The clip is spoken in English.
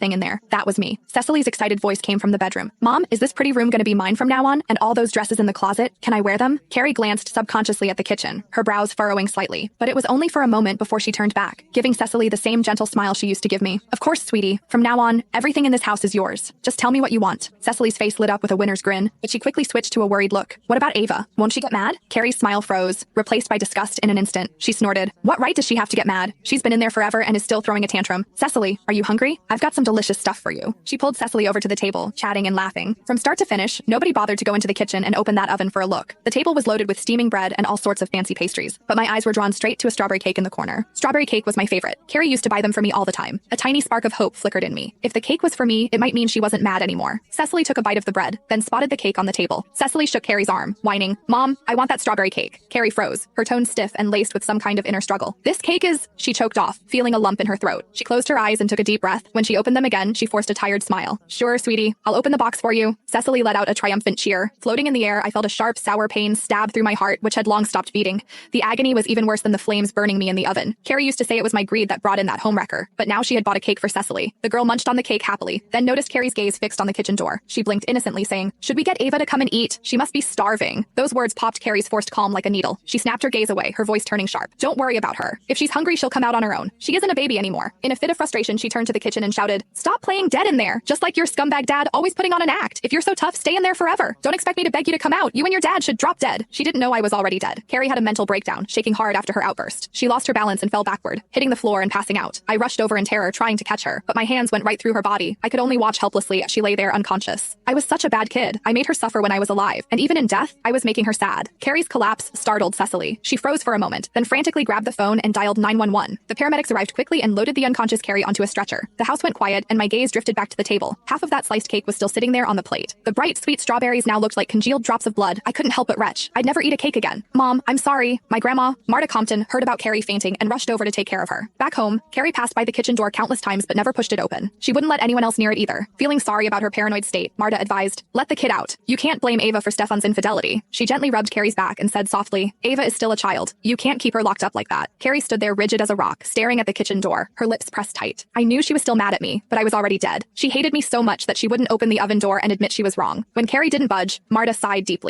thing in there. That was me. Cecily's excited voice came from the bedroom. Mom, is this pretty room gonna be mine from now on? And all those dresses in the closet, can I wear them? Carrie glanced subconsciously at the kitchen, her brows furrowing slightly, but it was only for a moment before she turned back, giving Cecily the same gentle smile she used to give me. Of course, sweetie. From now on, everything in this house is yours. Just tell me what you want. Cecily's face lit up with a winner's grin, but she quickly switched to a worried look. What about Ava? Won't she get mad? Carrie's smile froze, replaced by disgust in an instant. She snorted. What right does she have to get mad? She's been in there forever and is still throwing a tantrum. Cecily, are you hungry? I've got some delicious stuff for you. She pulled Cecily over to the table, chatting and laughing. From start to finish, nobody bothered to go into the kitchen and open that oven for a look. The table was loaded with steaming bread and all sorts of fancy pastries, but my eyes were drawn straight to a strawberry cake in the corner. Strawberry cake was my favorite. Carrie used to buy them for me all the time. A tiny spark of hope flickered in me. If the cake was for me, it might mean she wasn't mad anymore. Cecily took a bite of the bread, then spotted the cake on the table. Cecily shook Carrie's arm, whining, Mom, I want that strawberry cake. Carrie froze, her tone stiff and laced with some kind of inner struggle. This cake is... She choked off, feeling a lump in her throat. She closed her eyes and took a deep breath. When she opened them again, she forced a tired smile. Sure, sweetie. I'll open the box for you. Cecily let out a triumphant cheer. Floating in the air, I felt a sharp, sour pain stab through my heart, which had long stopped beating. The agony was even worse than the flames burning me in the oven. Carrie used to say it was my greed that brought in that homewrecker, but now she had bought a cake for Cecily. The girl munched on the cake happily, then noticed Carrie's gaze fixed on the kitchen door. She blinked innocently, saying, Should we get Ava to come and eat? She must be starving. Those words popped Carrie's forced calm like a needle. She snapped her gaze away, her voice turning sharp. Don't worry about her. If she's hungry, she'll come out on her own. She isn't a baby anymore. In a fit of frustration, she turned to the kitchen and shouted, Stop playing dead in there. Just like your scumbag dad, always putting on an act. If you're so tough, stay in there forever. Don't expect me to beg you to come out. You and your dad should drop dead. She didn't know I was already dead. Carrie had a mental breakdown, shaking hard after her outburst. She lost her balance and fell backward, hitting the floor and passing out. I rushed over in terror, trying to catch her, but my hands went right through her body. I could only watch helplessly as she lay there unconscious. I was such a bad kid. I made her suffer when I was alive, and even in death, I was making her sad. Carrie's collapse startled Cecily. She froze for a moment, then frantically grabbed the phone and dialed 911. The paramedics arrived quickly and loaded the unconscious Carrie onto a stretcher. The house went quiet, and my gaze drifted back to the table. Half of that sliced cake was still sitting there on the plate. The bright, sweet strawberries now looked like congealed drops of blood. I couldn't help but retch. I'd never eat a cake again. Mom, I'm sorry. My grandma, Marta Compton, heard about Carrie fainting and rushed over to take care of her. Back home, Carrie passed by the kitchen door countless times but never pushed it open. She wouldn't let anyone else near it either. Feeling sorry about her paranoid state, Marta advised, Let the kid out. You can't blame Ava for Stefan's infidelity. She gently rubbed Carrie's back and said softly, Ava is still a child. You can't keep her locked up like that. Carrie stood there rigid as a rock, staring at the kitchen door, her lips pressed tight. I knew she was still mad at me, but I was already dead. She hated me so much that she wouldn't open the oven door and admit she was wrong. When Carrie didn't budge, Marta sighed deeply.